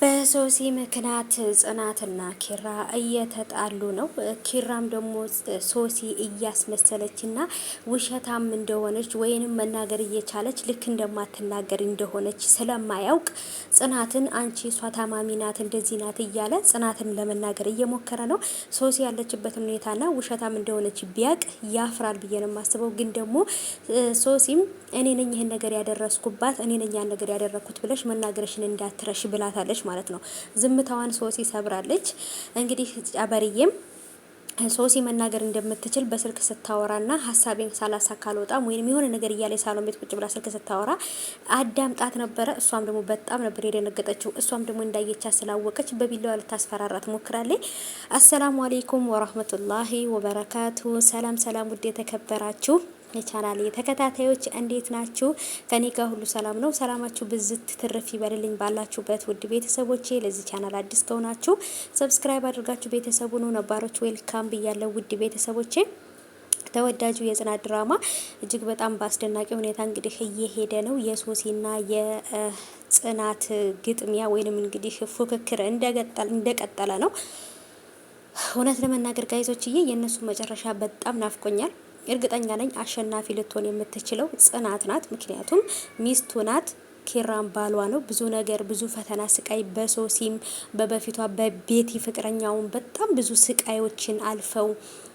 በሶሲ ምክንያት ጽናትና ኪራ እየተጣሉ ነው። ኪራም ደግሞ ሶሲ እያስመሰለችና ውሸታም እንደሆነች ወይንም መናገር እየቻለች ልክ እንደማትናገር እንደሆነች ስለማያውቅ ጽናትን አንቺ እሷ ታማሚ ናት እንደዚህ ናት እያለ ጽናትን ለመናገር እየሞከረ ነው። ሶሲ ያለችበትን ሁኔታና ውሸታም እንደሆነች ቢያቅ ያፍራል ብዬ ነው የማስበው። ግን ደግሞ ሶሲም እኔ ነኝ ይህን ነገር ያደረስኩባት እኔ ነኝ ያን ነገር ያደረኩት ብለሽ መናገርሽን እንዳትረሽ ብላታለች ማለት ነው። ዝምታዋን ሶሲ ሰብራለች። እንግዲህ ጫበርዬም ሶሲ መናገር እንደምትችል በስልክ ስታወራና ሀሳቤን ሳላሳካ አልወጣም ወይንም የሆነ ነገር እያለ ሳሎን ቤት ቁጭ ብላ ስልክ ስታወራ አዳምጣት ነበረ። እሷም ደግሞ በጣም ነበር የደነገጠችው። እሷም ደግሞ እንዳየቻት ስላወቀች በቢላዋ ልታስፈራራት ሞክራለች። አሰላሙ አለይኩም ወራህመቱላሂ ወበረካቱ። ሰላም ሰላም፣ ውድ የተከበራችሁ የቻናሌ ተከታታዮች እንዴት ናችሁ? ከኔ ጋር ሁሉ ሰላም ነው። ሰላማችሁ ብዝት ትርፍ ይበልልኝ ባላችሁበት ውድ ቤተሰቦቼ። ለዚህ ቻናል አዲስ ከሆናችሁ ሰብስክራይብ አድርጋችሁ ቤተሰቡ ነው። ነባሮች ዌልካም ብያለሁ ውድ ቤተሰቦቼ። ተወዳጁ የጽናት ድራማ እጅግ በጣም በአስደናቂ ሁኔታ እንግዲህ እየሄደ ነው። የሶሲና የጽናት ግጥሚያ ወይንም እንግዲህ ፉክክር እንደቀጠለ ነው። እውነት ለመናገር ጋይዞችዬ የእነሱ መጨረሻ በጣም ናፍቆኛል። እርግጠኛ ነኝ አሸናፊ ልትሆን የምትችለው ጽናት ናት። ምክንያቱም ሚስቱ ናት፣ ኪራም ባሏ ነው። ብዙ ነገር ብዙ ፈተና ስቃይ በሶሲም በበፊቷ በቤቲ ፍቅረኛውን በጣም ብዙ ስቃዮችን አልፈው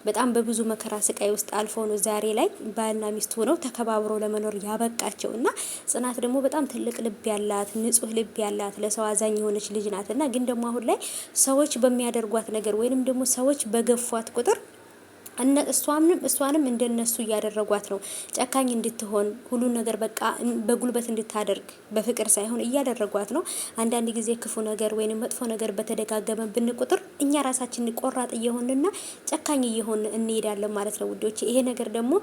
በጣም በብዙ መከራ ስቃይ ውስጥ አልፈው ነው ዛሬ ላይ ባልና ሚስት ሆነው ተከባብረው ለመኖር ያበቃቸው። እና ጽናት ደግሞ በጣም ትልቅ ልብ ያላት ንጹህ ልብ ያላት ለሰው አዛኝ የሆነች ልጅ ናት። እና ግን ደግሞ አሁን ላይ ሰዎች በሚያደርጓት ነገር ወይንም ደግሞ ሰዎች በገፏት ቁጥር እሷንም እንደነሱ እያደረጓት ነው። ጨካኝ እንድትሆን ሁሉን ነገር በቃ በጉልበት እንድታደርግ በፍቅር ሳይሆን እያደረጓት ነው። አንዳንድ ጊዜ ክፉ ነገር ወይንም መጥፎ ነገር በተደጋገመ ቁጥር እኛ ራሳችን ቆራጥ እየሆንና ጨካኝ እየሆን እንሄዳለን ማለት ነው ውዶች። ይሄ ነገር ደግሞ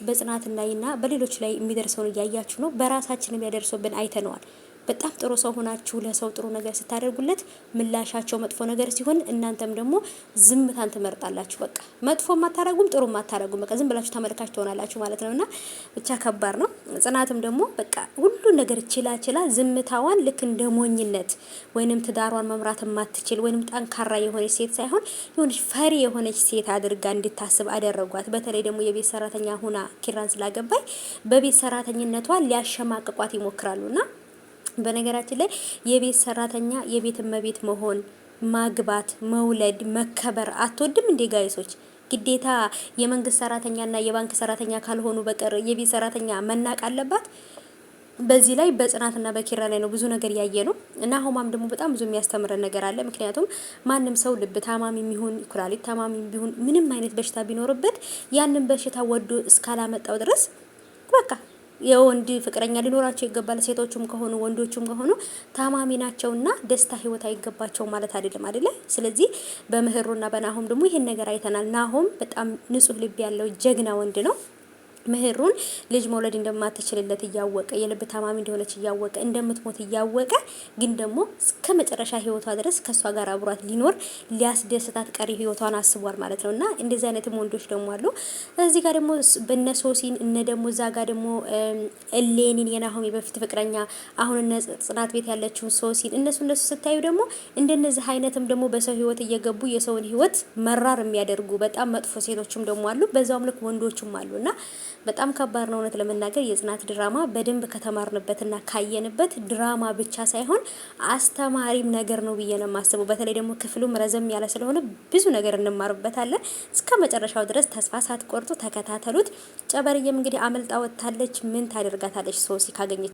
በጽናት ላይና በሌሎች ላይ የሚደርሰውን እያያችሁ ነው። በራሳችንም ያደርሰውብን አይተነዋል። በጣም ጥሩ ሰው ሆናችሁ ለሰው ጥሩ ነገር ስታደርጉለት ምላሻቸው መጥፎ ነገር ሲሆን እናንተም ደግሞ ዝምታን ትመርጣላችሁ። በቃ መጥፎ ማታረጉም ጥሩ ማታረጉም በቃ ዝም ብላችሁ ተመልካች ትሆናላችሁ ማለት ነውና ብቻ ከባድ ነው። ጽናትም ደግሞ በቃ ሁሉ ነገር ችላ ዝምታዋን ልክ እንደ ሞኝነት ወይንም ትዳሯን መምራት የማትችል ወይንም ጠንካራ የሆነች ሴት ሳይሆን የሆነች ፈሪ የሆነች ሴት አድርጋ እንድታስብ አደረጓት። በተለይ ደግሞ የቤት ሰራተኛ ሁና ኪራን ስላገባይ በቤት ሰራተኝነቷ ሊያሸማቅቋት ይሞክራሉና በነገራችን ላይ የቤት ሰራተኛ የቤት እመቤት መሆን ማግባት መውለድ መከበር አትወድም እንዴ ጋይሶች? ግዴታ የመንግስት ሰራተኛና የባንክ ሰራተኛ ካልሆኑ በቀር የቤት ሰራተኛ መናቅ አለባት? በዚህ ላይ በጽናትና በኪራ ላይ ነው ብዙ ነገር ያየ ነው። እና ሆማም ደግሞ በጣም ብዙ የሚያስተምረን ነገር አለ። ምክንያቱም ማንም ሰው ልብ ታማሚ የሚሆን ኩላሊት ታማሚ ቢሆን ምንም አይነት በሽታ ቢኖርበት ያንን በሽታ ወዶ እስካላመጣው ድረስ በቃ የወንድ ፍቅረኛ ሊኖራቸው ይገባል። ሴቶቹም ከሆኑ ወንዶቹም ከሆኑ ታማሚ ናቸውና ደስታ ህይወት አይገባቸው ማለት አይደለም አይደለ? ስለዚህ በምህሩና በናሆም ደግሞ ይሄን ነገር አይተናል። ናሆም በጣም ንጹህ ልብ ያለው ጀግና ወንድ ነው። ምህሩን ልጅ መውለድ እንደማትችልለት እያወቀ የልብ ታማሚ እንደሆነች እያወቀ እንደምትሞት እያወቀ ግን ደግሞ እስከ መጨረሻ ህይወቷ ድረስ ከሷ ጋር አብሯት ሊኖር ሊያስደስታት ቀሪ ህይወቷን አስቧል ማለት ነውና እንደዚህ አይነትም ወንዶች ደግሞ አሉ። እዚህ ጋር ደግሞ በነሶሲን እነ ደግሞ እዛ ጋር ደግሞ እሌኒን የናሆም በፊት ፍቅረኛ አሁን እነ ጽናት ቤት ያለችው ሶሲን እነሱ ስታዩ ደግሞ እንደነዚህ አይነትም ደግሞ በሰው ህይወት እየገቡ የሰውን ህይወት መራር የሚያደርጉ በጣም መጥፎ ሴቶችም ደግሞ አሉ። በዛውም ልክ ወንዶችም አሉና በጣም ከባድ ነው። እውነት ለመናገር የጽናት ድራማ በደንብ ከተማርንበትና ካየንበት ድራማ ብቻ ሳይሆን አስተማሪም ነገር ነው ብዬ ነው የማስበው። በተለይ ደግሞ ክፍሉም ረዘም ያለ ስለሆነ ብዙ ነገር እንማርበታለን። እስከ መጨረሻው ድረስ ተስፋ ሳትቆርጡ ተከታተሉት። ጨበርዬም እንግዲህ አመልጣ ወጥታለች። ምን ታደርጋታለች ሶሲ ካገኘች